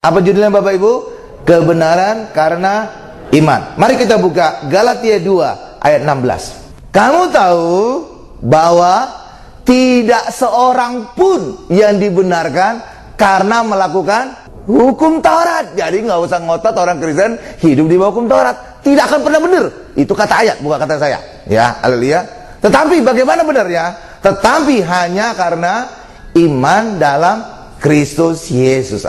Apa judulnya Bapak Ibu? Kebenaran karena iman. Mari kita buka Galatia 2 ayat 16. Kamu tahu bahwa tidak seorang pun yang dibenarkan karena melakukan hukum Taurat. Jadi nggak usah ngotot orang Kristen hidup di bawah hukum Taurat. Tidak akan pernah benar. Itu kata ayat, bukan kata saya. Ya, haleluya. Tetapi bagaimana benarnya? Tetapi hanya karena iman dalam Kristus Yesus.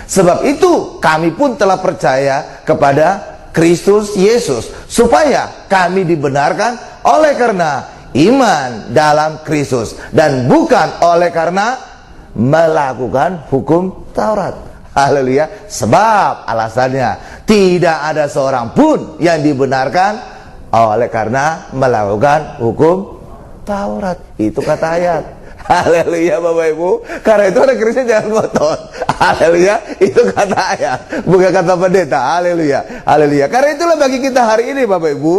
Sebab itu kami pun telah percaya kepada Kristus Yesus, supaya kami dibenarkan oleh karena iman dalam Kristus, dan bukan oleh karena melakukan hukum Taurat. Haleluya. Sebab alasannya tidak ada seorang pun yang dibenarkan oleh karena melakukan hukum Taurat. Itu kata ayat. Haleluya Bapak Ibu. Karena itu orang Kristen jangan ngotot. Haleluya. Itu kata ayat, bukan kata pendeta. Haleluya. Haleluya. Karena itulah bagi kita hari ini Bapak Ibu,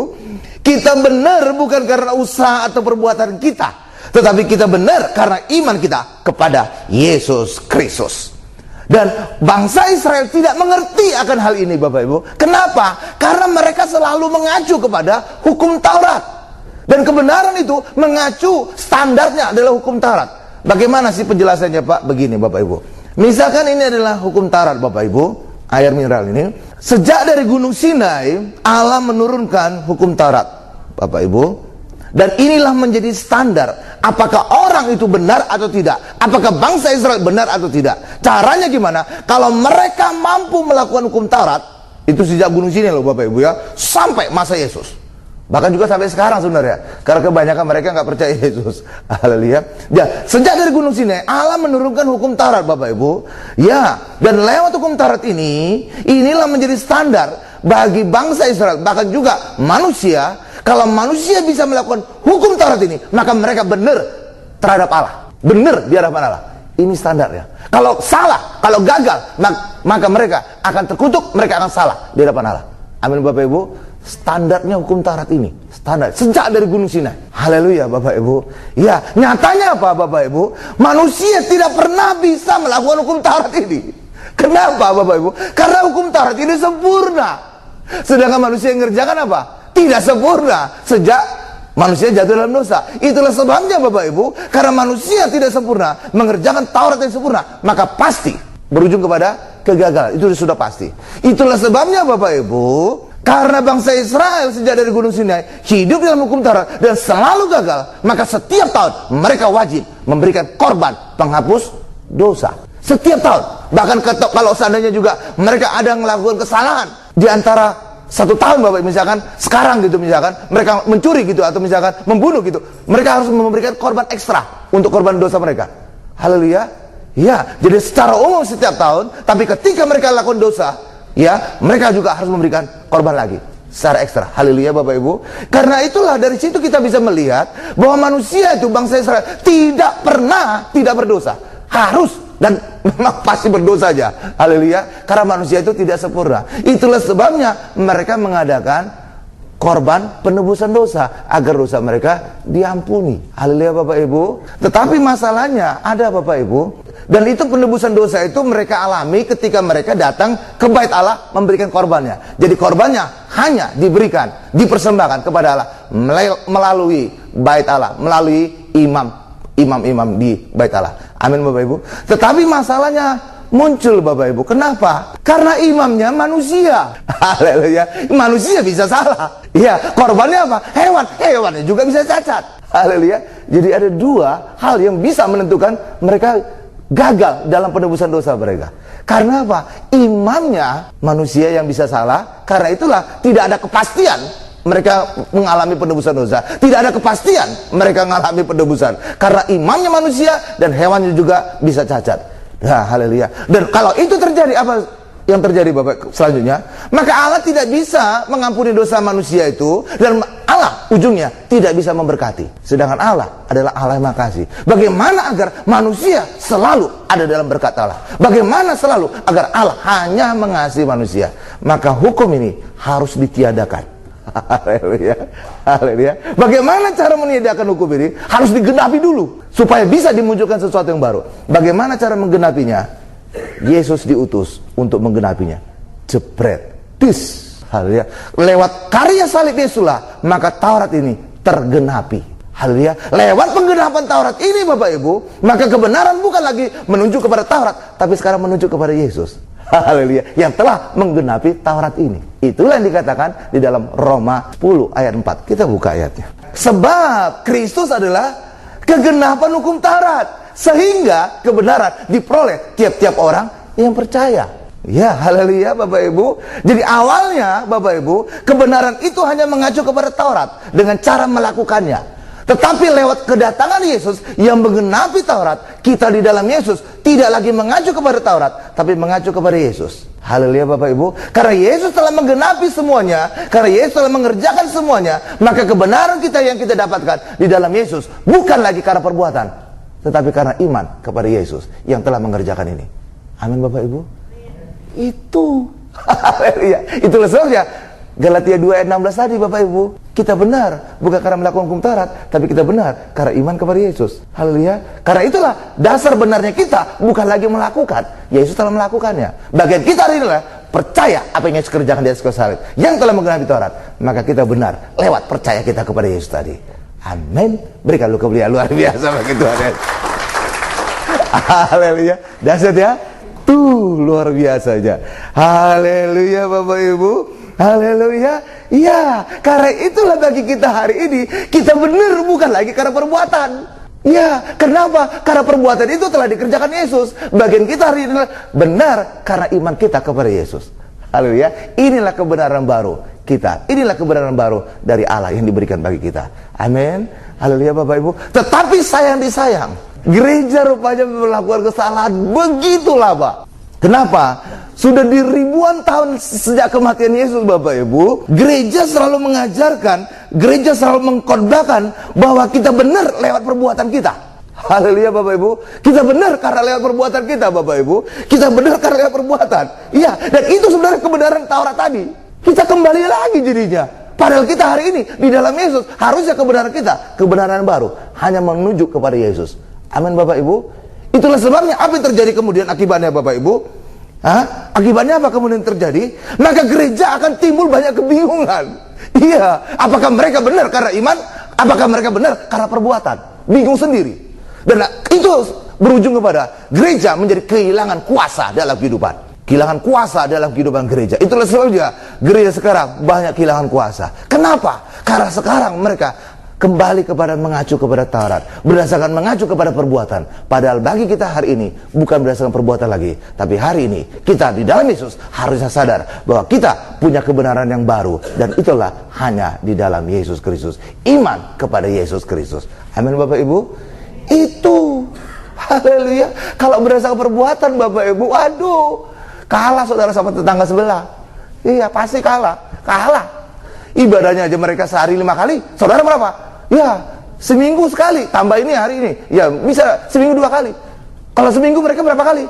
kita benar bukan karena usaha atau perbuatan kita, tetapi kita benar karena iman kita kepada Yesus Kristus. Dan bangsa Israel tidak mengerti akan hal ini Bapak Ibu. Kenapa? Karena mereka selalu mengacu kepada hukum Taurat. Dan kebenaran itu mengacu standarnya adalah hukum Taurat. Bagaimana sih penjelasannya Pak? Begini Bapak Ibu. Misalkan ini adalah hukum Taurat Bapak Ibu, air mineral ini. Sejak dari Gunung Sinai, Allah menurunkan hukum Taurat Bapak Ibu. Dan inilah menjadi standar. Apakah orang itu benar atau tidak? Apakah bangsa Israel benar atau tidak? Caranya gimana? Kalau mereka mampu melakukan hukum Taurat, itu sejak Gunung Sinai loh Bapak Ibu ya, sampai masa Yesus. Bahkan juga sampai sekarang sebenarnya, karena kebanyakan mereka nggak percaya Yesus. Haleluya. Ya, sejak dari Gunung Sinai Allah menurunkan hukum Taurat Bapak Ibu. Ya, dan lewat hukum Taurat ini, inilah menjadi standar bagi bangsa Israel, bahkan juga manusia. Kalau manusia bisa melakukan hukum Taurat ini, maka mereka benar terhadap Allah, benar di hadapan Allah. Ini standarnya. Kalau salah, kalau gagal, maka mereka akan terkutuk, mereka akan salah di hadapan Allah. Amin Bapak Ibu. Standarnya hukum Taurat ini, standar sejak dari Gunung Sinai. Haleluya Bapak Ibu. Ya, nyatanya apa Bapak Ibu? Manusia tidak pernah bisa melakukan hukum Taurat ini. Kenapa Bapak Ibu? Karena hukum Taurat ini sempurna. Sedangkan manusia yang mengerjakan apa? Tidak sempurna sejak manusia jatuh dalam dosa. Itulah sebabnya Bapak Ibu, karena manusia tidak sempurna mengerjakan Taurat yang sempurna, maka pasti berujung kepada kegagalan. Itu sudah pasti. Itulah sebabnya Bapak Ibu, karena bangsa Israel sejak dari Gunung Sinai hidup dalam hukum Taurat dan selalu gagal, maka setiap tahun mereka wajib memberikan korban penghapus dosa. Setiap tahun. Bahkan kalau seandainya juga mereka ada melakukan kesalahan di antara satu tahun Bapak, misalkan sekarang gitu, misalkan mereka mencuri gitu, atau misalkan membunuh gitu, mereka harus memberikan korban ekstra untuk korban dosa mereka. Haleluya. Ya, jadi secara umum setiap tahun, tapi ketika mereka lakukan dosa, ya, mereka juga harus memberikan korban lagi secara ekstra. Haleluya Bapak Ibu. Karena itulah dari situ kita bisa melihat bahwa manusia itu, bangsa Israel, tidak pernah tidak berdosa. Harus dan memang pasti berdosa aja. Haleluya. Karena manusia itu tidak sempurna. Itulah sebabnya mereka mengadakan korban penebusan dosa agar dosa mereka diampuni. Haleluya Bapak Ibu. Tetapi masalahnya ada Bapak Ibu, dan itu penebusan dosa itu mereka alami ketika mereka datang ke bait Allah memberikan korbannya. Jadi korbannya hanya diberikan, dipersembahkan kepada Allah melalui bait Allah, melalui imam-imam di bait Allah. Amin Bapak Ibu. Tetapi masalahnya muncul Bapak Ibu. Kenapa? Karena imamnya manusia. Haleluya. Manusia bisa salah. Iya, korbannya apa? Hewan. Hewannya juga bisa cacat. Haleluya. Jadi ada dua hal yang bisa menentukan mereka gagal dalam penebusan dosa mereka. Karena apa? Imamnya manusia yang bisa salah. Karena itulah tidak ada kepastian mereka mengalami penebusan dosa. Tidak ada kepastian mereka mengalami penebusan. Karena imamnya manusia dan hewannya juga bisa cacat. Nah, haleluya. Dan kalau itu terjadi, apa yang terjadi Bapak selanjutnya? Maka Allah tidak bisa mengampuni dosa manusia itu, dan Allah ujungnya tidak bisa memberkati. Sedangkan Allah adalah Allah yang Maha Kasih. Bagaimana agar manusia selalu ada dalam berkat Allah? Bagaimana selalu agar Allah hanya mengasihi manusia? Maka hukum ini harus ditiadakan. Haleluya. Haleluya. Bagaimana cara meniadakan hukum ini? Harus digenapi dulu supaya bisa dimunculkan sesuatu yang baru. Bagaimana cara menggenapinya? Yesus diutus untuk menggenapinya. Jebret. Dis. Haleluya. Lewat karya salib Yesuslah maka Taurat ini tergenapi. Haleluya. Lewat penggenapan Taurat ini Bapak Ibu, maka kebenaran bukan lagi menuju kepada Taurat, tapi sekarang menuju kepada Yesus. Haleluya. Yang telah menggenapi Taurat ini. Itulah yang dikatakan di dalam Roma 10 ayat 4. Kita buka ayatnya. Sebab Kristus adalah kegenapan hukum Taurat, sehingga kebenaran diperoleh tiap-tiap orang yang percaya. Ya, haleluya Bapak Ibu. Jadi awalnya Bapak Ibu, kebenaran itu hanya mengacu kepada Taurat dengan cara melakukannya. Tetapi lewat kedatangan Yesus yang menggenapi Taurat, kita di dalam Yesus tidak lagi mengacu kepada Taurat, tapi mengacu kepada Yesus. Haleluya Bapak Ibu. Karena Yesus telah menggenapi semuanya, karena Yesus telah mengerjakan semuanya, maka kebenaran kita yang kita dapatkan di dalam Yesus bukan lagi karena perbuatan, tetapi karena iman kepada Yesus yang telah mengerjakan ini. Amin Bapak Ibu. Itu. Haleluya. Itulah sebabnya Galatia 2 ayat 16 tadi Bapak Ibu, kita benar bukan karena melakukan hukum Taurat, tapi kita benar karena iman kepada Yesus. Haleluya. Karena itulah dasar benarnya kita bukan lagi melakukan, Yesus telah melakukannya. Bagian kita hari ini adalah percaya apa yang Yesus kerjakan di atas kayu salib yang telah menggenapi Taurat, maka kita benar lewat percaya kita kepada Yesus tadi. Amin. Berikan lu kemuliaan luar biasa bagi Tuhan. Haleluya. Dahsyat ya. Tuh luar biasa aja. Haleluya Bapak Ibu. Haleluya. Ya, karena itulah bagi kita hari ini, kita benar bukan lagi karena perbuatan. Ya, kenapa? Karena perbuatan itu telah dikerjakan Yesus. Bagian kita hari ini benar karena iman kita kepada Yesus. Haleluya. Inilah kebenaran baru kita. Inilah kebenaran baru dari Allah yang diberikan bagi kita. Amin. Haleluya Bapak Ibu. Tetapi sayang disayang, gereja rupanya melakukan kesalahan begitulah Pak. Kenapa? Sudah di ribuan tahun sejak kematian Yesus Bapak Ibu, gereja selalu mengajarkan, gereja selalu mengkhotbahkan bahwa kita benar lewat perbuatan kita. Haleluya Bapak Ibu. Kita benar karena lewat perbuatan kita Bapak Ibu. Kita benar karena lewat perbuatan. Iya, dan itu sebenarnya kebenaran Taurat tadi. Kita kembali lagi jadinya. Padahal kita hari ini di dalam Yesus, harusnya kebenaran kita, kebenaran baru, hanya menuju kepada Yesus. Amin Bapak Ibu. Itulah sebabnya apa yang terjadi kemudian akibatnya Bapak Ibu? Akibatnya apa kemudian terjadi? Maka gereja akan timbul banyak kebingungan. Iya, apakah mereka benar karena iman? Apakah mereka benar karena perbuatan? Bingung sendiri. Dan itu berujung kepada gereja menjadi kehilangan kuasa dalam kehidupan. Kehilangan kuasa dalam kehidupan gereja. Itulah sebabnya gereja sekarang banyak kehilangan kuasa. Kenapa? Karena sekarang mereka kembali kepada mengacu kepada Taurat, berdasarkan mengacu kepada perbuatan. Padahal bagi kita hari ini bukan berdasarkan perbuatan lagi, tapi hari ini kita di dalam Yesus harusnya sadar bahwa kita punya kebenaran yang baru, dan itulah hanya di dalam Yesus Kristus. Iman kepada Yesus Kristus. Amin Bapak Ibu. Itu. Haleluya. Kalau berdasarkan perbuatan Bapak Ibu, aduh, kalah saudara sama tetangga sebelah. Iya, pasti kalah. Ibadahnya aja mereka sehari 5 kali, saudara berapa? Ya, seminggu sekali, tambah ini hari ini. Ya, bisa seminggu 2 kali. Kalau seminggu mereka berapa kali?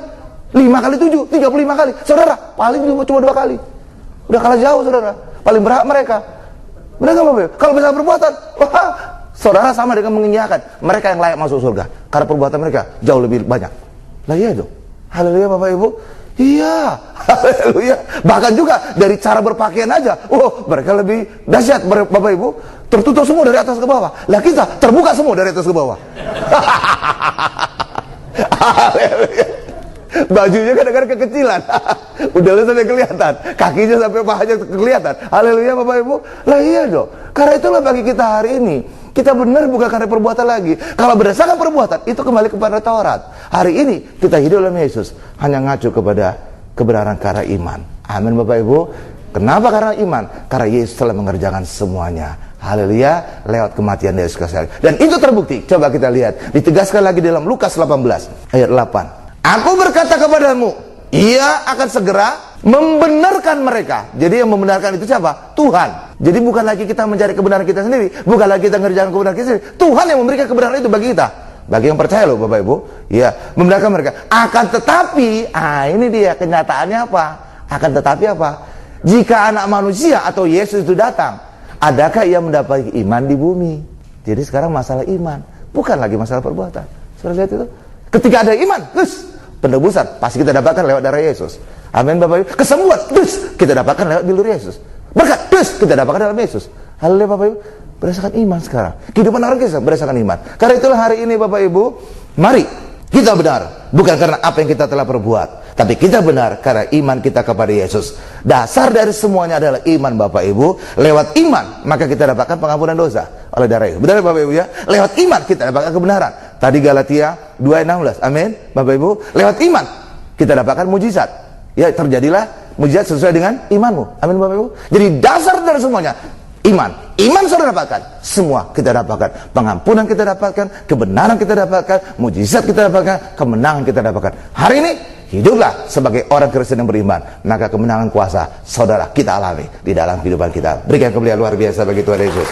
5 kali 7, 35 kali. Saudara, paling cuma 2 kali. Udah kalah jauh saudara. Paling berhak mereka. Mereka apa? Kalau bisa perbuatan, wah, saudara sama dengan mengiyakan mereka yang layak masuk surga. Karena perbuatan mereka jauh lebih banyak. Lah iya dong. Haleluya Bapak Ibu. Iya, haleluya. Bahkan juga dari cara berpakaian aja, mereka lebih dahsyat Bapak Ibu. Tertutup semua dari atas ke bawah. Lah kita terbuka semua dari atas ke bawah. Haleluya. Bajunya kadang-kadang kekecilan. Udah sampai kelihatan, kakinya sampai pahanya kelihatan. Haleluya Bapak Ibu. Lah iya dong. Karena itulah bagi kita hari ini, kita benar bukan karena perbuatan lagi. Kalau berdasarkan perbuatan, itu kembali kepada Taurat. Hari ini kita hidup dalam Yesus hanya ngacu kepada kebenaran karena iman. Amin Bapak Ibu. Kenapa? Karena iman. Karena Yesus telah mengerjakan semuanya. Haleluya. Lewat kematian Yesus Kristus. Dan itu terbukti. Coba kita lihat. Ditegaskan lagi dalam Lukas 18 ayat 8. Aku berkata kepadamu, Ia akan segera membenarkan mereka. Jadi yang membenarkan itu siapa? Tuhan. Jadi bukan lagi kita mencari kebenaran kita sendiri, bukan lagi kita mengerjakan kebenaran kita sendiri. Tuhan yang memberikan kebenaran itu bagi kita. Bagi yang percaya loh Bapak Ibu. Ya, membenarkan mereka. Akan tetapi, ini dia kenyataannya apa? Akan tetapi apa? Jika anak manusia atau Yesus itu datang, adakah ia mendapat iman di bumi? Jadi sekarang masalah iman, bukan lagi masalah perbuatan. Saudara lihat itu? Ketika ada iman, Penebusan pasti kita dapatkan lewat darah Yesus. Amin Bapak Ibu. Kesembuhan, terus kita dapatkan lewat bilur Yesus. Berkat, terus kita dapatkan dalam Yesus. Haleluya Bapak Ibu. Berdasarkan iman sekarang. Kehidupan orang kita berdasarkan iman. Karena itulah hari ini Bapak Ibu, mari kita benar. Bukan karena apa yang kita telah perbuat, tapi kita benar karena iman kita kepada Yesus. Dasar dari semuanya adalah iman Bapak Ibu. Lewat iman maka kita dapatkan pengampunan dosa oleh darah Yesus. Benar Bapak Ibu ya? Lewat iman kita dapatkan kebenaran. Tadi Galatia 2:16. Amin Bapak Ibu. Lewat iman kita dapatkan mujizat. Ya, terjadilah mujizat sesuai dengan imanmu. Amin Bapak Ibu. Jadi dasar dari semuanya iman. Iman saudara dapatkan, semua kita dapatkan. Pengampunan kita dapatkan, kebenaran kita dapatkan, mujizat kita dapatkan, kemenangan kita dapatkan. Hari ini hiduplah sebagai orang Kristen yang beriman, maka kemenangan kuasa saudara kita alami di dalam kehidupan kita. Berikan kemuliaan luar biasa bagi Tuhan Yesus.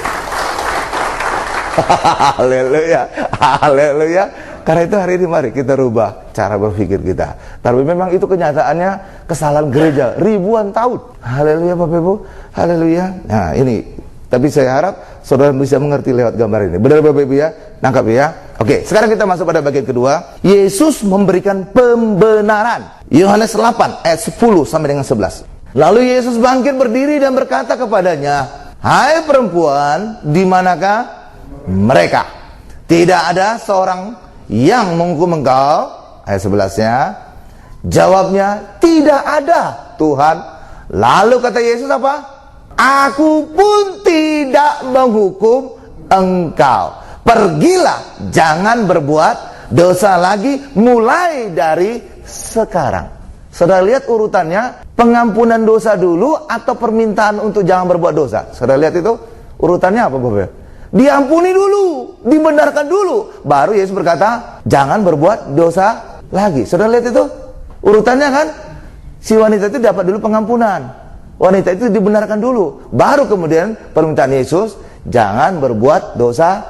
Haleluya, haleluya. Karena itu hari ini mari kita rubah cara berpikir kita. Tapi memang itu kenyataannya kesalahan gereja ribuan tahun. Haleluya Bapak Ibu, haleluya. Nah ini, tapi saya harap saudara bisa mengerti lewat gambar ini. Benar Bapak Ibu ya? Nangkap ya? Oke, sekarang kita masuk pada bagian kedua. Yesus memberikan pembenaran. Yohanes 8 ayat 10 sampai dengan 11. Lalu Yesus bangkit berdiri dan berkata kepadanya, "Hai perempuan, di manakah mereka? Tidak ada seorang yang menghukum engkau?" Ayat 11-nya. Jawabnya, "Tidak ada, Tuhan." Lalu kata Yesus apa? "Aku pun tidak menghukum engkau. Pergilah, jangan berbuat dosa lagi mulai dari sekarang." Saudara lihat urutannya, pengampunan dosa dulu atau permintaan untuk jangan berbuat dosa? Saudara lihat itu urutannya apa Bapak? Diampuni dulu, dibenarkan dulu, baru Yesus berkata jangan berbuat dosa lagi. Saudara lihat itu urutannya kan? Si wanita itu dapat dulu pengampunan, wanita itu dibenarkan dulu, baru kemudian permintaan Yesus jangan berbuat dosa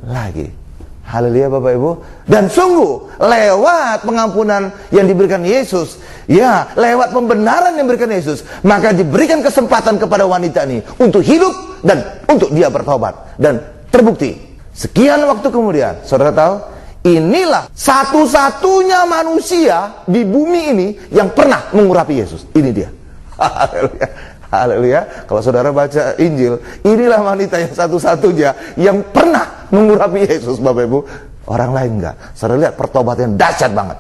lagi. Haleluya Bapak Ibu. Dan sungguh lewat pengampunan yang diberikan Yesus, ya lewat pembenaran yang diberikan Yesus, maka diberikan kesempatan kepada wanita ini untuk hidup dan untuk dia bertobat. Dan terbukti sekian waktu kemudian, saudara tahu, inilah satu-satunya manusia di bumi ini yang pernah mengurapi Yesus. Ini dia. Haleluya. Haleluya. Kalau saudara baca Injil, inilah wanita yang satu-satunya yang pernah mengurapi Yesus Bapak Ibu. Orang lain enggak. Saudara lihat pertobatan dahsyat banget.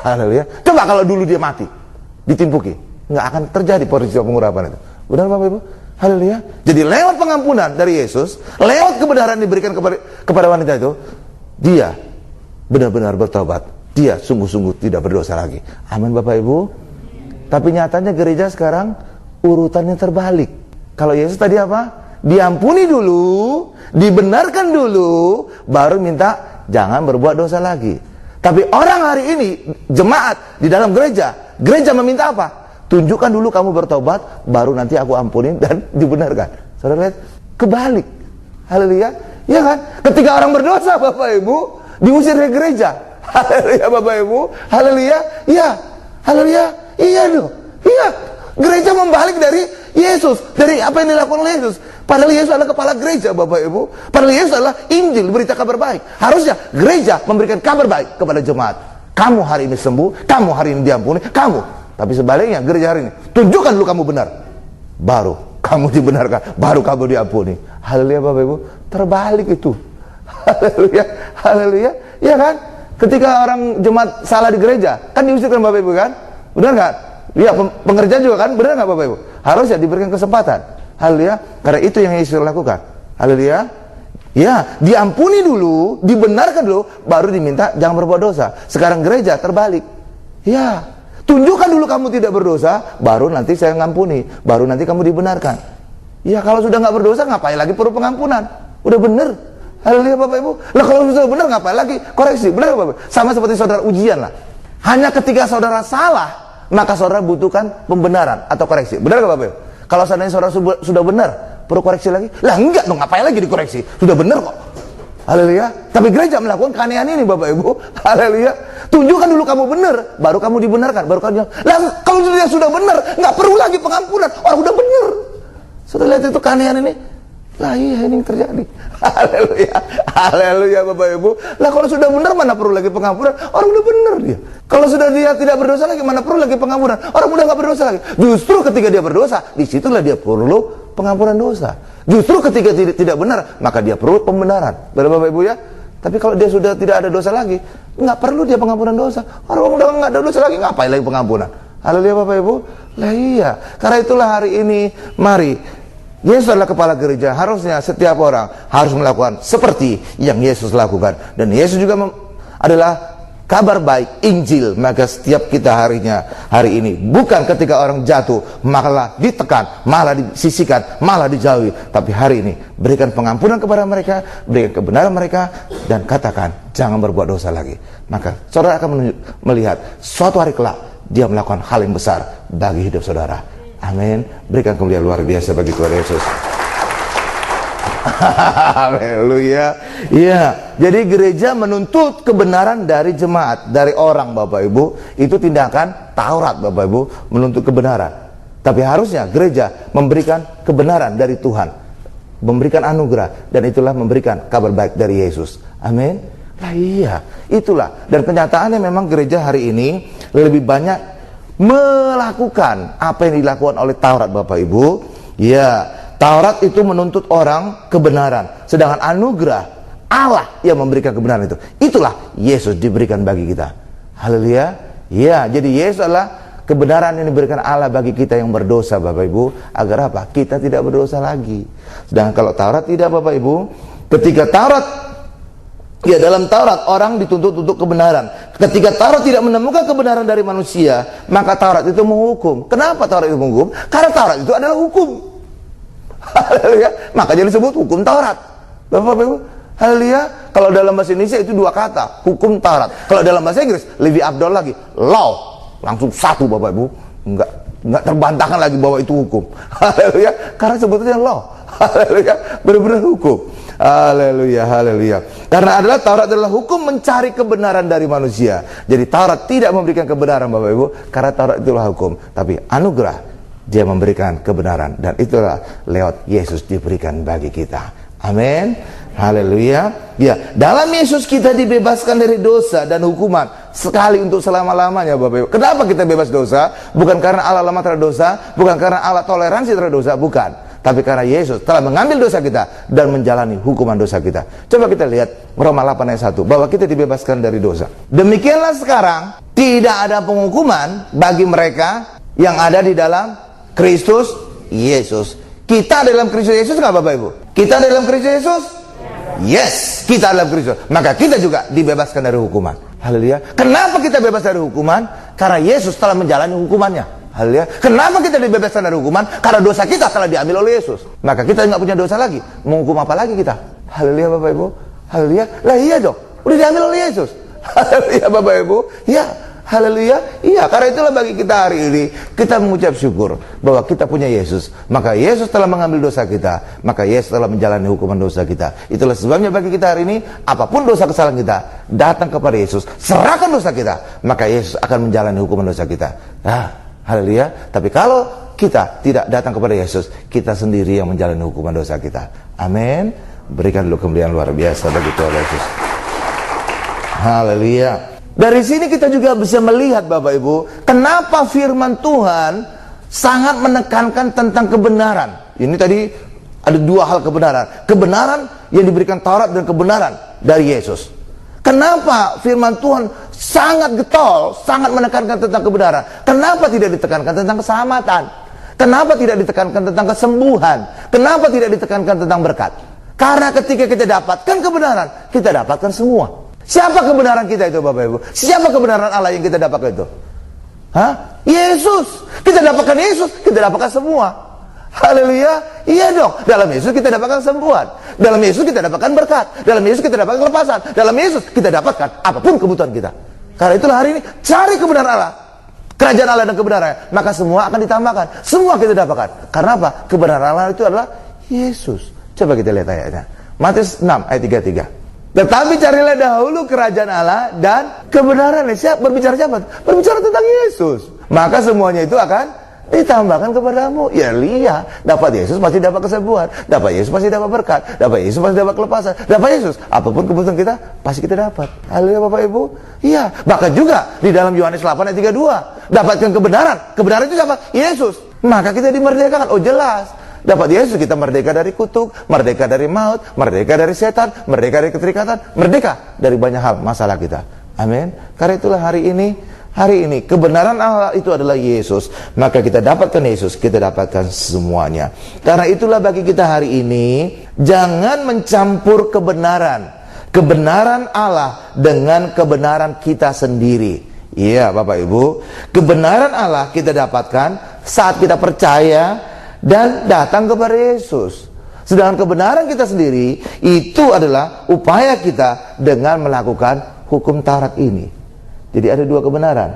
Haleluya. Coba kalau dulu dia mati, ditimpuki, enggak akan terjadi peristiwa pengurapan itu. Benar Bapak Ibu? Haleluya. Jadi lewat pengampunan dari Yesus, lewat kebenaran diberikan kepada wanita itu, dia benar-benar bertobat. Dia sungguh-sungguh tidak berdosa lagi. Amin Bapak Ibu. Tapi nyatanya gereja sekarang urutannya terbalik. Kalau Yesus tadi apa? Diampuni dulu, dibenarkan dulu, baru minta jangan berbuat dosa lagi. Tapi orang hari ini, jemaat di dalam gereja meminta apa? Tunjukkan dulu kamu bertobat, baru nanti aku ampunin dan dibenarkan. Saudara lihat, kebalik. Haleluya. Ya kan? Ketika orang berdosa Bapak Ibu, diusir dari gereja. Haleluya Bapak Ibu. Haleluya. Iya. Haleluya. Iya loh. Iya. Gereja membalik dari Yesus, dari apa yang dilakukan oleh Yesus. Padahal Yesus adalah kepala gereja Bapak Ibu. Padahal Yesus adalah Injil, berita kabar baik. Harusnya gereja memberikan kabar baik kepada jemaat. Kamu hari ini sembuh, kamu hari ini diampuni, kamu. Tapi sebaliknya gereja hari ini, tunjukkan dulu kamu benar, baru kamu dibenarkan, baru kamu diampuni. Haleluya Bapak Ibu. Terbalik itu. Haleluya. Haleluya. Ya kan? Ketika orang jemaat salah di gereja, kan diusirkan Bapak Ibu kan? Benar nggak? Ya, pengerjaan juga kan, benar nggak Bapak Ibu? Harusnya diberikan kesempatan. Haleluya. Karena itu yang Yesus lakukan. Haleluya. Ya, diampuni dulu, dibenarkan dulu, baru diminta jangan berbuat dosa. Sekarang gereja terbalik. Ya, tunjukkan dulu kamu tidak berdosa, baru nanti saya ngampuni, baru nanti kamu dibenarkan. Ya, kalau sudah nggak berdosa, ngapain lagi perlu pengampunan? Udah bener. Haleluya Bapak Ibu. Lah kalau sudah benar, ngapain lagi koreksi? Benar Bapak Ibu? Sama seperti saudara ujian lah. Hanya ketika saudara salah, maka saudara butuhkan pembenaran atau koreksi. Benar gak Bapak Ibu? Kalau seandainya saudara sudah benar, perlu koreksi lagi? Lah enggak dong, ngapain lagi dikoreksi? Sudah benar kok. Haleluya. Tapi gereja melakukan keanehan ini Bapak Ibu. Haleluya. Tunjukkan dulu kamu benar, baru kamu dibenarkan, baru kamu. Lah kalau sudah benar, nggak perlu lagi pengampunan. Orang udah benar. Sudah lihat itu keanehan ini? Lah iya, ini yang terjadi. Haleluya. Haleluya Bapak Ibu. Lah kalau sudah benar mana perlu lagi pengampunan? Orang udah benar dia. Kalau sudah dia tidak berdosa lagi, mana perlu lagi pengampunan? Orang udah nggak berdosa lagi. Justru ketika dia berdosa, disitulah dia perlu pengampunan dosa. Justru ketika tidak benar, maka dia perlu pembenaran. Benar Bapak Ibu ya? Tapi kalau dia sudah tidak ada dosa lagi, nggak perlu dia pengampunan dosa. Orang udah nggak ada dosa lagi, ngapain lagi pengampunan? Haleluya Bapak Ibu. Lah iya. Karena itulah hari ini, mari, Yesus adalah kepala gereja. Harusnya setiap orang harus melakukan seperti yang Yesus lakukan. Dan Yesus juga adalah kabar baik, Injil. Maka setiap kita hari ini, bukan ketika orang jatuh malah ditekan, malah disisihkan, malah dijauhi. Tapi hari ini berikan pengampunan kepada mereka, berikan kebenaran mereka, dan katakan jangan berbuat dosa lagi. Maka saudara akan melihat suatu hari kelak dia melakukan hal yang besar bagi hidup saudara. Amin. Berikan kemuliaan luar biasa bagi Tuhan Yesus. Haleluya. Ya, jadi gereja menuntut kebenaran dari jemaat, dari orang Bapak Ibu. Itu tindakan Taurat Bapak Ibu, menuntut kebenaran. Tapi harusnya gereja memberikan kebenaran dari Tuhan, memberikan anugerah, dan itulah memberikan kabar baik dari Yesus. Amin. Nah iya, itulah. Dan kenyataannya memang gereja hari ini lebih banyak melakukan apa yang dilakukan oleh Taurat Bapak Ibu. Ya, Taurat itu menuntut orang kebenaran, sedangkan anugerah Allah yang memberikan kebenaran itu. Itulah Yesus diberikan bagi kita. Haleluya. Ya, jadi Yesus adalah kebenaran yang diberikan Allah bagi kita yang berdosa Bapak Ibu, agar apa? Kita tidak berdosa lagi. Sedangkan kalau Taurat tidak Bapak Ibu, ketika dalam Taurat orang dituntut untuk kebenaran. Ketika Taurat tidak menemukan kebenaran dari manusia, maka Taurat itu menghukum. Kenapa Taurat itu menghukum? Karena Taurat itu adalah hukum. Haleluya. Makanya disebut hukum Taurat. Bapak Ibu, haleluya. Kalau dalam bahasa Indonesia itu dua kata, hukum Taurat. Kalau dalam bahasa Inggris lebih abdol lagi, law. Langsung satu Bapak Ibu. Enggak terbantahkan lagi bahwa itu hukum. Haleluya. Karena sebetulnya law. Haleluya. Benar-benar hukum. Haleluya, haleluya. Karena Taurat adalah hukum mencari kebenaran dari manusia. Jadi Taurat tidak memberikan kebenaran Bapak Ibu, karena Taurat itulah hukum. Tapi anugerah, dia memberikan kebenaran. Dan itulah lewat Yesus diberikan bagi kita. Amin. Haleluya. Ya, dalam Yesus kita dibebaskan dari dosa dan hukuman sekali untuk selama-lamanya Bapak Ibu. Kenapa kita bebas dosa? Bukan karena Allah lemah terhadap dosa, bukan karena Allah toleransi terhadap dosa, bukan. Tapi karena Yesus telah mengambil dosa kita dan menjalani hukuman dosa kita. Coba kita lihat Roma 8 ayat 1, bahwa kita dibebaskan dari dosa. Demikianlah sekarang tidak ada penghukuman bagi mereka yang ada di dalam Kristus Yesus. Kita dalam Kristus Yesus nggak Bapak Ibu? Kita dalam Kristus Yesus? Yes, kita dalam Kristus. Maka kita juga dibebaskan dari hukuman. Haleluya. Kenapa kita bebas dari hukuman? Karena Yesus telah menjalani hukumannya. Haleluya. Kenapa kita dibebaskan dari hukuman? Karena dosa kita telah diambil oleh Yesus. Maka kita nggak punya dosa lagi. Menghukum apa lagi kita? Haleluya Bapak Ibu. Haleluya. Lah iya dong. Udah diambil oleh Yesus. Haleluya Bapak Ibu. Ya. Haleluya. Iya. Karena itulah bagi kita hari ini, kita mengucap syukur bahwa kita punya Yesus. Maka Yesus telah mengambil dosa kita. Maka Yesus telah menjalani hukuman dosa kita. Itulah sebabnya bagi kita hari ini, apapun dosa kesalahan kita, datang kepada Yesus. Serahkan dosa kita. Maka Yesus akan menjalani hukuman dosa kita. Haleluya. Tapi kalau kita tidak datang kepada Yesus, kita sendiri yang menjalani hukuman dosa kita. Amin. Berikan dulu kemuliaan luar biasa bagi Tuhan Yesus. Haleluya. Dari sini kita juga bisa melihat Bapak Ibu, kenapa firman Tuhan sangat menekankan tentang kebenaran. Ini tadi ada dua hal kebenaran. Kebenaran yang diberikan Taurat dan kebenaran dari Yesus. Kenapa firman Tuhan sangat getol, sangat menekankan tentang kebenaran? Kenapa tidak ditekankan tentang keselamatan? Kenapa tidak ditekankan tentang kesembuhan? Kenapa tidak ditekankan tentang berkat? Karena ketika kita dapatkan kebenaran, kita dapatkan semua. Siapa kebenaran kita itu Bapak Ibu? Siapa kebenaran Allah yang kita dapatkan itu? Yesus. Kita dapatkan Yesus, kita dapatkan semua. Haleluya. Iya dong. Dalam Yesus kita dapatkan kesembuhan. Dalam Yesus kita dapatkan berkat. Dalam Yesus kita dapatkan kelepasan. Dalam Yesus kita dapatkan apapun kebutuhan kita. Karena itulah hari ini cari kebenaran Allah, kerajaan Allah dan kebenarannya, maka semua akan ditambahkan. Semua kita dapatkan. Karena apa? Kebenaran Allah itu adalah Yesus. Coba kita lihat ayatnya. Matius 6 ayat 33. Tetapi carilah dahulu kerajaan Allah dan kebenarannya. Berbicara siapa? Berbicara tentang Yesus. Maka semuanya itu akan ditambahkan kepadamu. Ya lihat, dapat Yesus pasti dapat kesembuhan, dapat Yesus pasti dapat berkat, dapat Yesus pasti dapat kelepasan, dapat Yesus apapun kebutuhan kita pasti kita dapat. Haleluya Bapak Ibu. Iya, bahkan juga di dalam Yohanes 8 ayat 32, dapatkan kebenaran. Kebenaran itu apa? Yesus. Maka kita dimerdekakan. Oh jelas, dapat Yesus kita merdeka dari kutuk, merdeka dari maut, merdeka dari setan, merdeka dari keterikatan, merdeka dari banyak hal masalah kita. Amin. Karena itulah hari ini kebenaran Allah itu adalah Yesus. Maka kita dapatkan Yesus, kita dapatkan semuanya. Karena itulah bagi kita hari ini, jangan mencampur kebenaran Allah dengan kebenaran kita sendiri. Iya Bapak Ibu, kebenaran Allah kita dapatkan saat kita percaya dan datang kepada Yesus. Sedangkan kebenaran kita sendiri itu adalah upaya kita dengan melakukan hukum Taurat ini. Jadi ada dua kebenaran.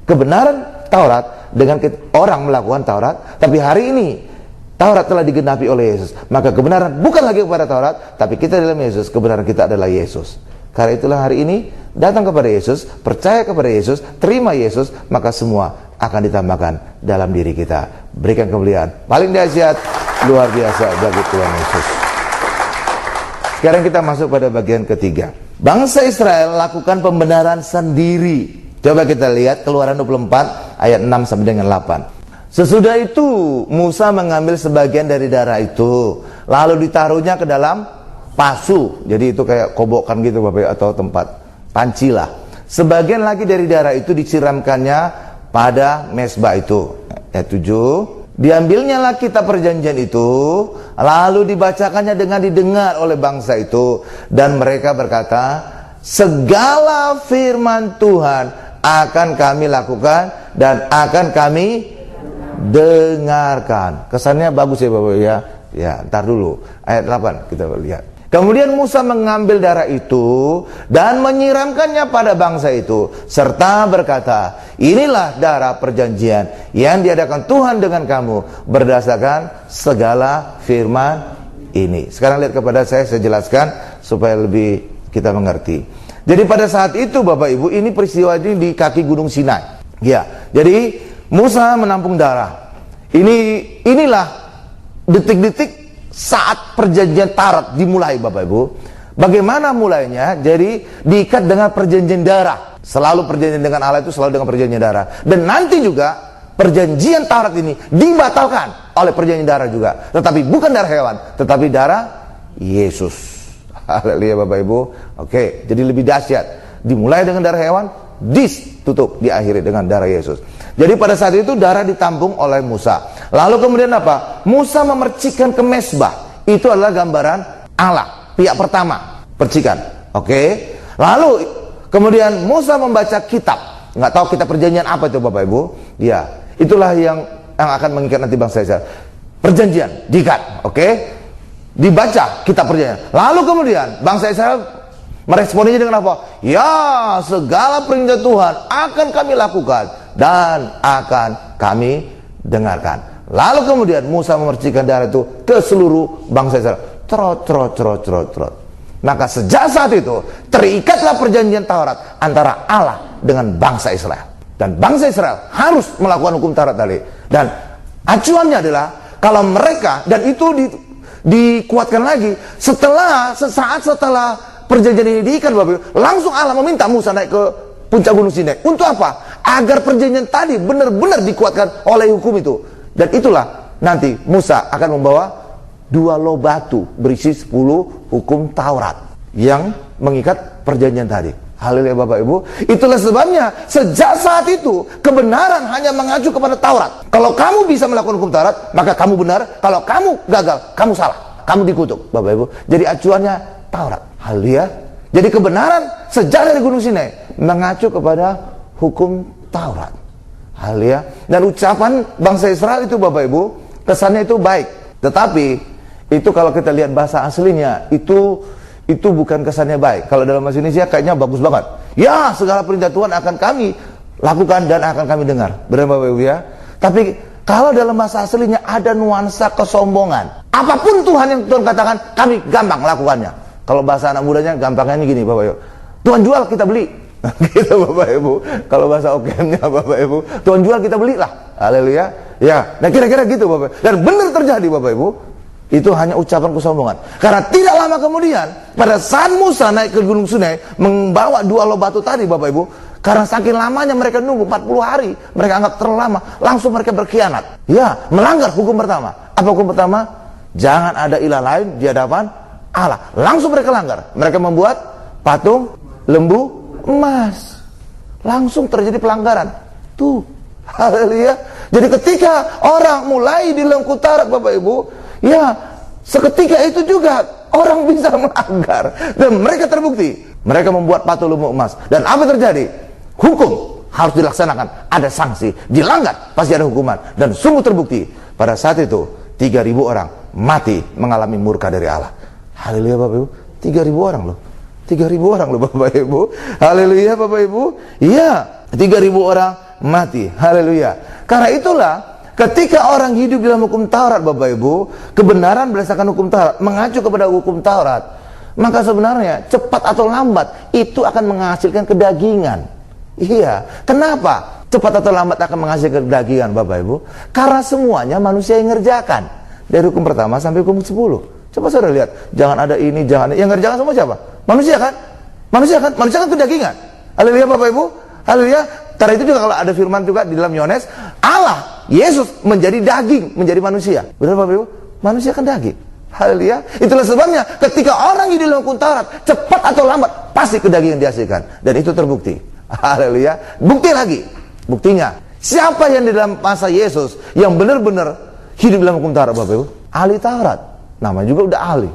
Kebenaran Taurat dengan orang melakukan Taurat, tapi hari ini Taurat telah digenapi oleh Yesus. Maka kebenaran bukan lagi kepada Taurat, tapi kita dalam Yesus. Kebenaran kita adalah Yesus. Karena itulah hari ini datang kepada Yesus, percaya kepada Yesus, terima Yesus, maka semua akan ditambahkan dalam diri kita. Berikan kemuliaan paling dahsyat, luar biasa bagi Tuhan Yesus. Sekarang kita masuk pada bagian ketiga. Bangsa Israel lakukan pembenaran sendiri. Coba kita lihat Keluaran 24 ayat 6 sampai dengan 8. Sesudah itu Musa mengambil sebagian dari darah itu, lalu ditaruhnya ke dalam pasu. Jadi itu kayak kobokan gitu Bapak, atau tempat panci lah. Sebagian lagi dari darah itu disiramkannya pada mezbah itu. Ayat 7. Diambilnya lah kitab perjanjian itu, lalu dibacakannya dengan didengar oleh bangsa itu, dan mereka berkata, segala firman Tuhan akan kami lakukan dan akan kami dengarkan. Kesannya bagus ya Bapak ya. Ya, ntar dulu ayat 8 kita lihat. Kemudian Musa mengambil darah itu dan menyiramkannya pada bangsa itu, serta berkata, inilah darah perjanjian yang diadakan Tuhan dengan kamu berdasarkan segala firman ini. Sekarang lihat kepada saya jelaskan supaya lebih kita mengerti. Jadi pada saat itu Bapak Ibu, ini peristiwa ini di kaki Gunung Sinai. Ya, jadi Musa menampung darah. Inilah detik-detik saat perjanjian Taurat dimulai Bapak Ibu. Bagaimana mulainya? Jadi diikat dengan perjanjian darah. Selalu perjanjian dengan Allah itu selalu dengan perjanjian darah. Dan nanti juga perjanjian Taurat ini dibatalkan oleh perjanjian darah juga. Tetapi bukan darah hewan, tetapi darah Yesus. Haleluya Bapak Ibu. Oke, jadi lebih dahsyat. Dimulai dengan darah hewan, ditutup, diakhiri dengan darah Yesus. Jadi pada saat itu darah ditampung oleh Musa. Lalu kemudian apa? Musa memercikkan ke mezbah. Itu adalah gambaran Allah, pihak pertama, percikan. Oke. Lalu kemudian Musa membaca kitab. Nggak tahu kitab perjanjian apa itu Bapak Ibu? Ya, itulah yang akan mengikat nanti bangsa Israel. Perjanjian diikat, oke? Dibaca kitab perjanjian. Lalu kemudian bangsa Israel meresponinya dengan apa? Ya, segala perintah Tuhan akan kami lakukan dan akan kami dengarkan. Lalu kemudian Musa memercikan darah itu ke seluruh bangsa Israel. Trot. Maka sejak saat itu terikatlah perjanjian Taurat antara Allah dengan bangsa Israel. Dan bangsa Israel harus melakukan hukum Taurat tadi. Dan acuannya adalah kalau mereka, dan itu dikuatkan lagi sesaat setelah perjanjian ini diikat, langsung Allah meminta Musa naik ke puncak Gunung Sinai. Untuk apa? Agar perjanjian tadi benar-benar dikuatkan oleh hukum itu. Dan itulah nanti Musa akan membawa 2 loh batu berisi 10 hukum Taurat yang mengikat perjanjian tadi. Haleluya Bapak Ibu. Itulah sebabnya sejak saat itu kebenaran hanya mengacu kepada Taurat. Kalau kamu bisa melakukan hukum Taurat, maka kamu benar. Kalau kamu gagal, kamu salah. Kamu dikutuk Bapak Ibu. Jadi acuannya Taurat. Haleluya. Jadi kebenaran sejak dari Gunung Sinai mengacu kepada hukum Taurat. Haleluya. Dan ucapan bangsa Israel itu Bapak Ibu, kesannya itu baik. Tetapi itu kalau kita lihat bahasa aslinya, itu bukan kesannya baik. Kalau dalam bahasa Indonesia kayaknya bagus banget. Ya, segala perintah Tuhan akan kami lakukan dan akan kami dengar. Benar Bapak Ibu ya. Tapi kalau dalam bahasa aslinya ada nuansa kesombongan. Apapun Tuhan yang Tuhan katakan, kami gampang lakukannya. Kalau bahasa anak mudanya gampangnya ini gini Bapak Ibu. Tuhan jual, kita beli. Gitu Bapak Ibu. Kalau bahasa OKM-nya Bapak Ibu, Tuhan jual, kita belilah. Haleluya. Ya, nah kira-kira gitu Bapak. Dan benar terjadi Bapak Ibu. Itu hanya ucapan kesombongan. Karena tidak lama kemudian, pada saat Musa naik ke Gunung Sinai, membawa 2 loh batu tadi Bapak Ibu, karena saking lamanya mereka nunggu 40 hari, mereka anggap terlalu lama, langsung mereka berkhianat. Ya, melanggar hukum pertama. Apa hukum pertama? Jangan ada ilah lain di hadapan Allah. Langsung mereka langgar. Mereka membuat patung lembu emas. Langsung terjadi pelanggaran. Tuh, haleluya. Jadi ketika orang mulai di dalam kutarat Bapak Ibu, ya, seketika itu juga orang bisa melanggar. Dan mereka terbukti. Mereka membuat patung lembu emas. Dan apa terjadi? Hukum harus dilaksanakan. Ada sanksi. Dilanggar, pasti ada hukuman. Dan sungguh terbukti. Pada saat itu, 3.000 orang mati mengalami murka dari Allah. Haleluya Bapak Ibu. 3.000 orang loh. 3.000 orang loh Bapak Ibu. Haleluya Bapak Ibu. Iya, 3.000 orang mati. Haleluya. Karena itulah, ketika orang hidup dalam hukum Taurat Bapak Ibu, kebenaran berdasarkan hukum Taurat, mengacu kepada hukum Taurat, maka sebenarnya cepat atau lambat itu akan menghasilkan kedagingan. Iya. Kenapa cepat atau lambat akan menghasilkan kedagingan Bapak Ibu? Karena semuanya manusia yang ngerjakan. Dari hukum pertama sampai hukum 10. Coba saudara lihat, jangan ada ini, jangan ada. Yang ngerjakan semua siapa? Manusia kan? Manusia kan? Manusia kan kedagingan. Haleluya Bapak Ibu. Haleluya. Karena itu juga kalau ada firman juga di dalam Yohanes, Allah, Yesus menjadi daging, menjadi manusia. Benar Bapak Ibu? Manusia kan daging. Haleluya. Itulah sebabnya ketika orang hidup dalam hukum Taurat, cepat atau lambat pasti kedagingan dihasilkan. Dan itu terbukti. Haleluya. Bukti lagi. Buktinya, siapa yang di dalam masa Yesus yang benar-benar hidup dalam hukum Taurat Bapak Ibu? Ahli Taurat. Namanya juga udah ahli.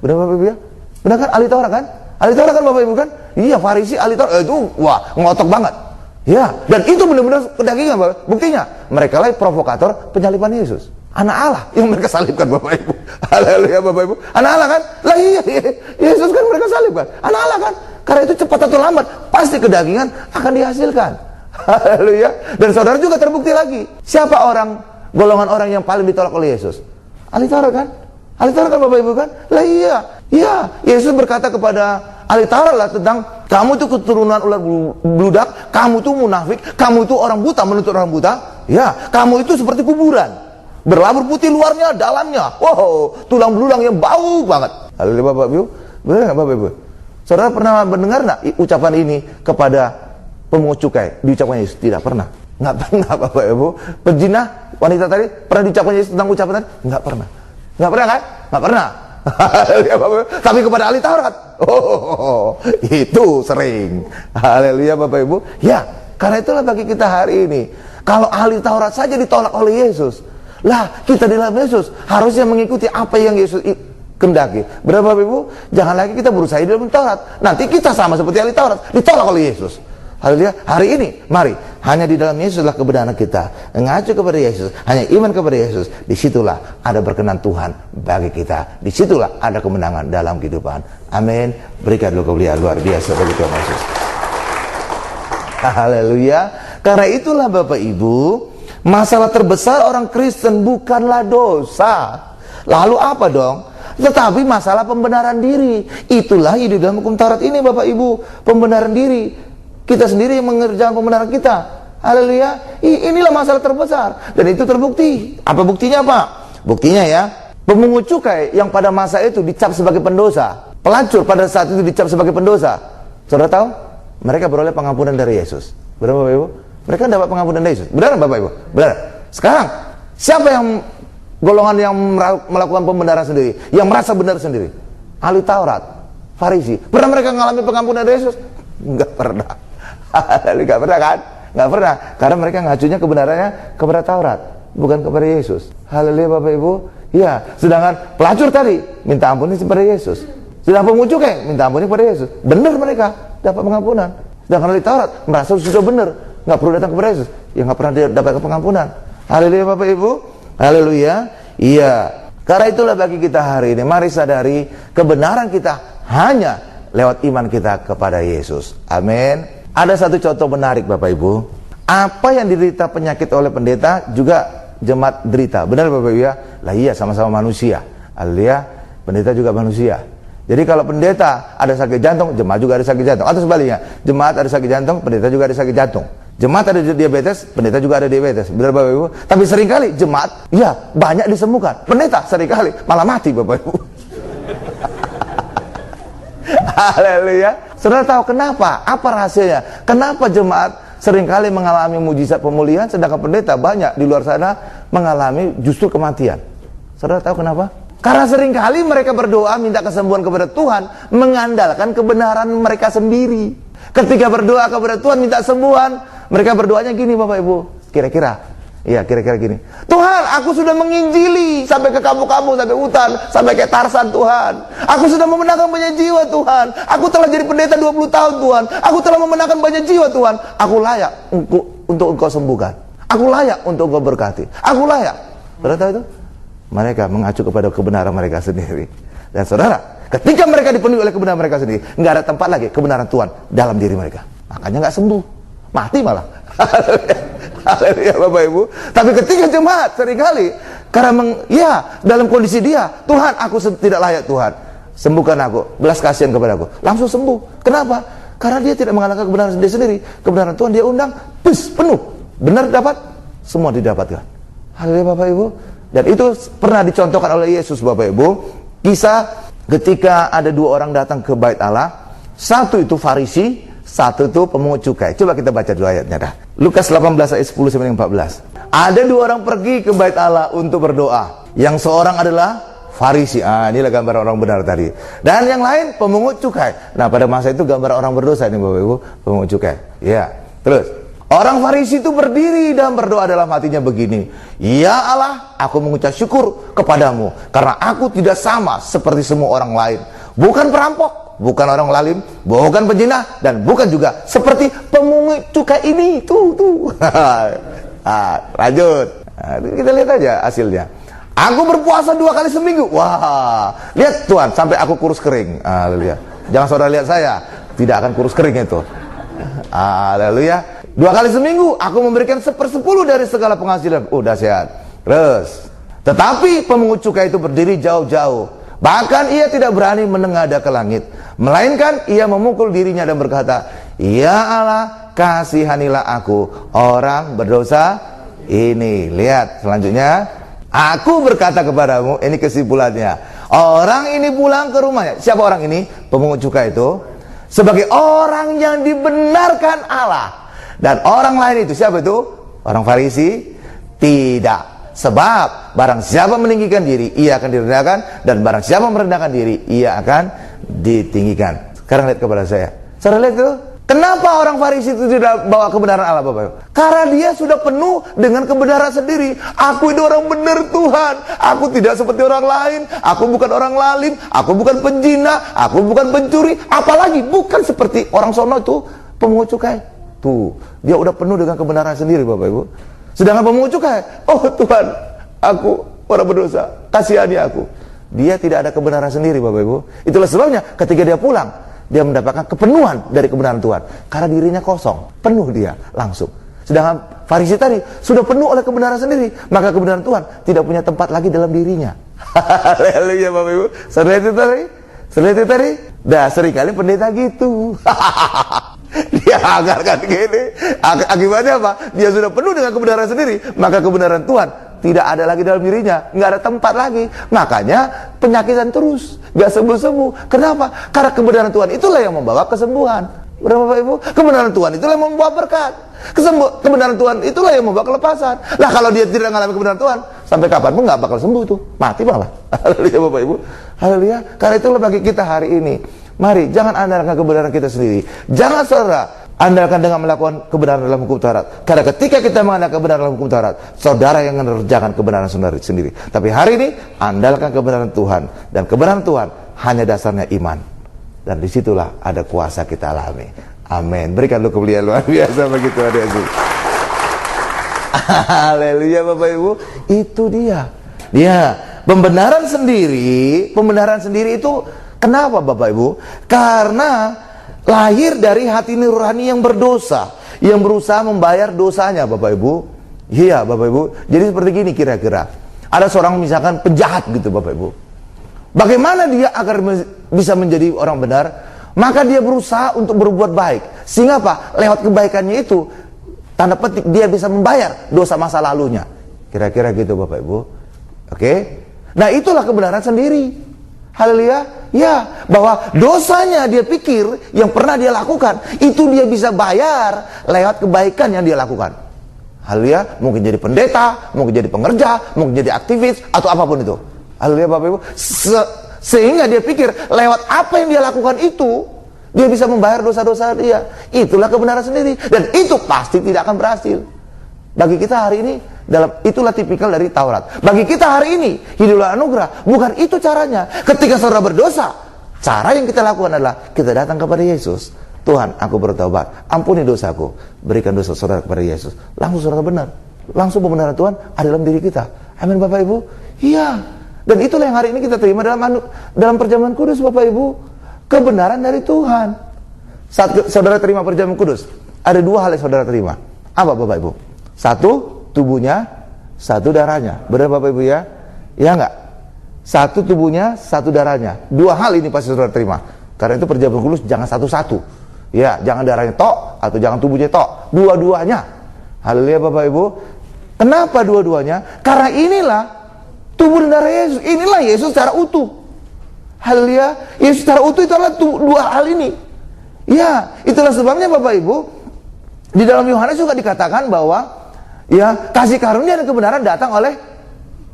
Benar Bapak Ibu ya? Benar kan ahli Taurat kan? Ahli Taurat kan Bapak Ibu kan? Iya, Farisi ahli Taurat. Itu wah, ngotok banget. Ya, dan itu benar-benar kedagingan Bapak. Buktinya, mereka lah provokator penyaliban Yesus. Anak Allah yang mereka salibkan Bapak Ibu. Haleluya Bapak Ibu. Anak Allah kan? Lah iya, Yesus kan mereka salibkan. Anak Allah kan? Karena itu cepat atau lambat pasti kedagingan akan dihasilkan. Haleluya. Dan saudara juga terbukti lagi. Siapa golongan orang yang paling ditolak oleh Yesus? Ahli Taurat kan? Ahli Taurat kan Bapak Ibu kan? Lah iya. Ya, Yesus berkata kepada ahli Taurat lah tentang kamu itu keturunan ular bludak, kamu itu munafik, kamu itu orang buta menuntut orang buta. Ya, kamu itu seperti kuburan, berlabur putih luarnya, dalamnya. Wow, tulang belulang yang bau banget. Haleluya Bapak Ibu. Benar nggak Bapak Ibu? Saudara pernah mendengar nggak ucapan ini kepada pemungut cukai? Diucapkan Yesus? Tidak pernah. Nggak pernah Bapak Ibu. Pezina wanita tadi pernah diucapkan Yesus tentang ucapan tadi? Nggak pernah. Nggak pernah kan? Nggak pernah. Tapi kepada ahli Taurat, itu sering. Haleluya Bapak Ibu. Ya, karena itulah bagi kita hari ini, kalau ahli Taurat saja ditolak oleh Yesus, lah kita di dalam Yesus harusnya mengikuti apa yang Yesus kendaki. Benar Bapak Ibu? Jangan lagi kita berusaha di dalam Taurat. Nanti kita sama seperti ahli Taurat, ditolak oleh Yesus. Haleluya. Hari ini, mari, hanya di dalam Yesuslah kebenaran kita. Mengacu kepada Yesus, hanya iman kepada Yesus. Disitulah ada berkenan Tuhan bagi kita. Disitulah ada kemenangan dalam kehidupan. Amin. Berikan dulu kemuliaan luar biasa bagi Tuhan Yesus. Haleluya. Karena itulah Bapak Ibu, masalah terbesar orang Kristen bukanlah dosa. Lalu apa dong? Tetapi masalah pembenaran diri. Itulah hidup dalam hukum Taurat ini Bapak Ibu. Pembenaran diri. Kita sendiri yang mengerjakan pembenaran kita. Haleluya. Inilah masalah terbesar. Dan itu terbukti. Apa buktinya Pak? Buktinya ya, pemungut cukai yang pada masa itu dicap sebagai pendosa, pelacur pada saat itu dicap sebagai pendosa. Saudara tahu? Mereka beroleh pengampunan dari Yesus. Benar Bapak Ibu? Mereka dapat pengampunan dari Yesus. Benar Bapak Ibu? Benar. Sekarang, siapa yang golongan yang melakukan pembenaran sendiri, yang merasa benar sendiri? Ahli Taurat, Farisi. Pernah mereka mengalami pengampunan dari Yesus? Enggak pernah. Enggak pernah kan? Enggak pernah. Karena mereka ngacunya kebenarannya kepada Taurat, bukan kepada Yesus. Haleluya Bapak Ibu. Ya, sedangkan pelacur tadi minta ampun kepada Yesus. Sedangkan pemungut cukai minta ampun kepada Yesus. Benar mereka dapat pengampunan. Sedangkan ahli Taurat merasa sudah benar, enggak perlu datang kepada Yesus. Ya enggak pernah dapat pengampunan. Haleluya Bapak Ibu. Haleluya. Iya. Karena itulah bagi kita hari ini, mari sadari kebenaran kita hanya lewat iman kita kepada Yesus. Amin. Ada satu contoh menarik Bapak Ibu. Apa yang diderita penyakit oleh pendeta juga jemaat derita. Benar Bapak Ibu ya? Lah iya, sama-sama manusia. Haleluya. Pendeta juga manusia. Jadi kalau pendeta ada sakit jantung, jemaat juga ada sakit jantung. Atau sebaliknya, jemaat ada sakit jantung, pendeta juga ada sakit jantung. Jemaat ada diabetes, pendeta juga ada diabetes. Benar Bapak Ibu? Tapi seringkali jemaat, ya banyak disembuhkan. Pendeta seringkali malah mati Bapak Ibu. Haleluya. Saudara tahu kenapa? Apa rahasianya? Kenapa jemaat seringkali mengalami mujizat pemulihan, sedangkan pendeta banyak di luar sana mengalami justru kematian? Saudara tahu kenapa? Karena seringkali mereka berdoa minta kesembuhan kepada Tuhan, mengandalkan kebenaran mereka sendiri. Ketika berdoa kepada Tuhan minta sembuhan, mereka berdoanya gini Bapak Ibu, kira-kira gini. Tuhan, aku sudah menginjili sampai ke kampung-kampung, sampai hutan, sampai ke Tarsan Tuhan. Aku sudah memenangkan banyak jiwa Tuhan. Aku telah jadi pendeta 20 tahun Tuhan. Aku telah memenangkan banyak jiwa Tuhan. Aku layak untuk Engkau sembuhkan. Aku layak untuk Engkau berkati. Aku layak. Saudara tahu itu? Mereka mengacu kepada kebenaran mereka sendiri. Dan saudara, ketika mereka dipenuhi oleh kebenaran mereka sendiri, nggak ada tempat lagi kebenaran Tuhan dalam diri mereka. Makanya nggak sembuh, mati malah. Haleluya Bapak Ibu. Tapi ketika jemaat seringkali karena dalam kondisi dia, Tuhan aku tidak layak Tuhan, sembuhkan aku, belas kasihan kepadaku, langsung sembuh. Kenapa? Karena dia tidak mengandalkan kebenaran dia sendiri. Kebenaran Tuhan dia undang, penuh. Benar dapat, semua didapatkan. Haleluya Bapak Ibu. Dan itu pernah dicontohkan oleh Yesus Bapak Ibu. Kisah ketika ada dua orang datang ke bait Allah. Satu itu Farisi, satu itu pemungut cukai. Coba kita baca dulu ayatnya dah. Lukas 18 ayat 10 sampai 14. Ada dua orang pergi ke bait Allah untuk berdoa. Yang seorang adalah Farisi. Inilah gambar orang benar tadi. Dan yang lain pemungut cukai. Nah, pada masa itu gambar orang berdosa ini Bapak Ibu, pemungut cukai. Ya. Terus orang Farisi itu berdiri dan berdoa dalam hatinya begini, ya Allah, aku mengucap syukur kepadamu, karena aku tidak sama seperti semua orang lain. Bukan perampok, bukan orang lalim, bukan penzina, dan bukan juga seperti pemungut cukai ini. Tuh. Lanjut. Kita lihat aja hasilnya. Aku berpuasa 2 kali seminggu. Wah, lihat Tuhan, sampai aku kurus kering. Haleluya. Jangan saudara lihat saya, tidak akan kurus kering itu. Haleluya. 2 kali seminggu aku memberikan 1/10 dari segala penghasilan. Udah sehat. Terus, tetapi pemungut cukai itu berdiri jauh-jauh. Bahkan ia tidak berani menengadah ke langit, melainkan ia memukul dirinya dan berkata, ya Allah, kasihanilah aku, orang berdosa ini. Lihat selanjutnya. Aku berkata kepadamu, ini kesimpulannya. Orang ini pulang ke rumahnya. Siapa orang ini? Pemungut cukai itu. Sebagai orang yang dibenarkan Allah. Dan orang lain itu siapa itu? Orang Farisi? Tidak. Sebab barang siapa meninggikan diri, ia akan direndahkan, dan barang siapa merendahkan diri, ia akan ditinggikan. Sekarang lihat kepada saya. Saudara lihat itu? Kenapa orang Farisi itu tidak bawa kebenaran Allah Bapak Ibu? Karena dia sudah penuh dengan kebenaran sendiri. Aku itu orang benar Tuhan. Aku tidak seperti orang lain. Aku bukan orang lalim. Aku bukan penjina. Aku bukan pencuri. Apalagi bukan seperti orang sono itu pemungut cukai. Tuh, dia udah penuh dengan kebenaran sendiri Bapak Ibu. Sedangkan pemungut cukai, oh Tuhan, aku orang berdosa, kasihani aku. Dia tidak ada kebenaran sendiri Bapak Ibu. Itulah sebabnya ketika dia pulang, dia mendapatkan kepenuhan dari kebenaran Tuhan. Karena dirinya kosong, penuh dia langsung. Sedangkan Farisi tadi sudah penuh oleh kebenaran sendiri, maka kebenaran Tuhan tidak punya tempat lagi dalam dirinya. Haleluya Bapak Ibu. Setelah itu tadi, dah seringkali pendeta gitu. Dia agarkan gini. Akibatnya apa? Dia sudah penuh dengan kebenaran sendiri, maka kebenaran Tuhan tidak ada lagi dalam dirinya, nggak ada tempat lagi. Makanya penyakitan terus, nggak sembuh-sembuh. Kenapa? Karena kebenaran Tuhan itulah yang membawa kesembuhan. Bapak Ibu, kebenaran Tuhan itulah yang membawa berkat. Kebenaran Tuhan itulah yang membawa kelepasan. Lah kalau dia tidak mengalami kebenaran Tuhan, sampai kapan pun nggak bakal sembuh tuh, mati malah. Haleluya Bapak Ibu. Haleluya. Karena itulah bagi kita hari ini, mari jangan andalkan kebenaran kita sendiri. Jangan saudara andalkan dengan melakukan kebenaran dalam hukum Taurat. Karena ketika kita mengandalkan kebenaran dalam hukum Taurat, saudara yang mengerjakan kebenaran sendiri. Tapi hari ini andalkan kebenaran Tuhan, dan kebenaran Tuhan hanya dasarnya iman. Dan disitulah ada kuasa kita alami. Amin. Berikan lu kemuliaan luar biasa bagi Tuhan Yesus. Haleluya Bapak Ibu. Itu dia. Pembenaran sendiri itu kenapa Bapak Ibu? Karena lahir dari hati nurani yang berdosa, yang berusaha membayar dosanya Bapak Ibu. Iya Bapak Ibu. Jadi seperti gini kira-kira. Ada seorang misalkan penjahat gitu Bapak Ibu. Bagaimana dia agar bisa menjadi orang benar? Maka dia berusaha untuk berbuat baik. Sehingga apa? Lewat kebaikannya itu, tanda petik dia bisa membayar dosa masa lalunya. Kira-kira gitu Bapak Ibu. Oke. Nah, itulah kebenaran sendiri. Haleluya. Ya, bahwa dosanya dia pikir yang pernah dia lakukan, itu dia bisa bayar lewat kebaikan yang dia lakukan. Haleluya. Mungkin jadi pendeta, mungkin jadi pengerja, mungkin jadi aktivis, atau apapun itu. Haleluya Bapak Ibu. Sehingga dia pikir lewat apa yang dia lakukan itu, dia bisa membayar dosa-dosa dia. Itulah kebenaran sendiri. Dan itu pasti tidak akan berhasil. Bagi kita hari ini, itulah tipikal dari Taurat. Bagi kita hari ini, hiduplah anugerah. Bukan itu caranya. Ketika saudara berdosa, cara yang kita lakukan adalah kita datang kepada Yesus. Tuhan, aku bertobat, ampuni dosaku, berikan dosa saudara kepada Yesus. Langsung saudara benar. Langsung pembenaran Tuhan ada dalam diri kita. Amin Bapak Ibu. Iya. Dan itulah yang hari ini kita terima dalam perjamuan kudus Bapak Ibu. Kebenaran dari Tuhan. Saat saudara terima perjamuan kudus, ada dua hal yang saudara terima. Apa Bapak Ibu? Satu, tubuhnya, satu darahnya. Benar Bapak Ibu ya? Ya enggak? Satu tubuhnya, satu darahnya. Dua hal ini pasti saudara terima. Karena itu perjamuan kudus jangan satu-satu. Ya, jangan darahnya tok atau jangan tubuhnya tok. Dua-duanya. Haleluya Bapak Ibu. Kenapa dua-duanya? Karena inilah tubuh dan darah Yesus. Inilah Yesus secara utuh. Haleluya. Yesus secara utuh itu adalah dua hal ini. Ya, itulah sebabnya Bapak Ibu, di dalam Yohanes juga dikatakan bahwa ya, kasih karunia dan kebenaran datang oleh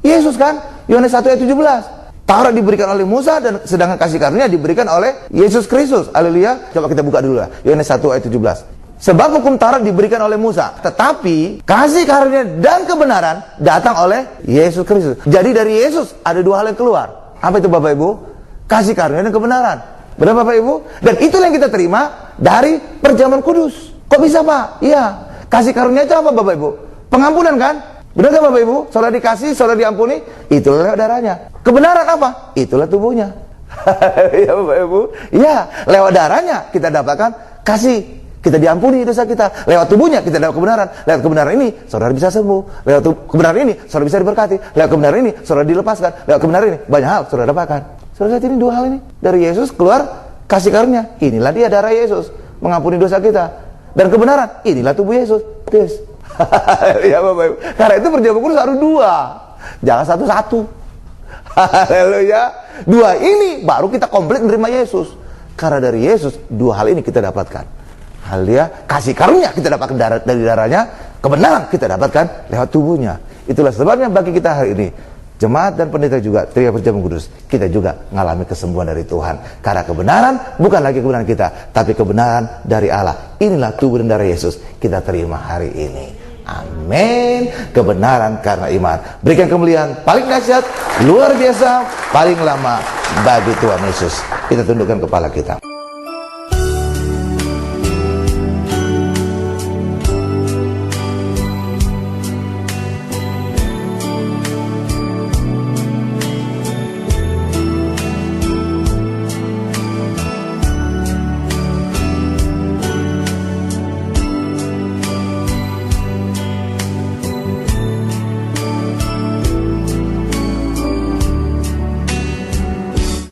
Yesus kan? Yohanes 1 ayat 17. Taurat diberikan oleh Musa dan sedangkan kasih karunia diberikan oleh Yesus Kristus. Haleluya. Coba kita buka dulu lah. Yohanes 1 ayat 17. Sebab hukum Taurat diberikan oleh Musa, tetapi kasih karunia dan kebenaran datang oleh Yesus Kristus. Jadi dari Yesus ada dua hal yang keluar. Apa itu Bapak Ibu? Kasih karunia dan kebenaran. Benar Bapak Ibu? Dan itulah yang kita terima dari perjamuan kudus. Kok bisa Pak? Iya. Kasih karunia itu apa Bapak Ibu? Pengampunan kan? Benar kan Bapak Ibu? Saudara dikasih, saudara diampuni, itulah lewat darahnya. Kebenaran apa? Itulah tubuhnya. Ya Bapak Ibu? Ya, lewat darahnya kita dapatkan kasih. Kita diampuni dosa kita. Lewat tubuhnya kita dapat kebenaran. Lewat kebenaran ini saudara bisa sembuh. Lewat kebenaran ini saudara bisa diberkati. Lewat kebenaran ini saudara dilepaskan. Lewat kebenaran ini banyak hal saudara dapatkan. Saudara lihat ini dua hal ini. Dari Yesus keluar kasih karunia. Inilah dia darah Yesus mengampuni dosa kita. Dan kebenaran, inilah tubuh Yesus. Yes. Ya Bapak Ibu. Karena itu perjamuan kudus harus dua. Jangan satu-satu. Haleluya. Dua ini baru kita komplit menerima Yesus. Karena dari Yesus dua hal ini kita dapatkan. Haleluya. Kasih karunia kita dapatkan dari darahnya, kebenaran kita dapatkan lewat tubuhnya. Itulah sebabnya bagi kita hari ini, jemaat dan pendeta juga terima perjamuan kudus, kita juga mengalami kesembuhan dari Tuhan. Karena kebenaran bukan lagi kebenaran kita, tapi kebenaran dari Allah. Inilah tubuh dan darah Yesus kita terima hari ini. Amin. Kebenaran karena iman. Berikan kemuliaan paling dahsyat, luar biasa, paling lama bagi Tuhan Yesus. Kita tundukkan kepala kita.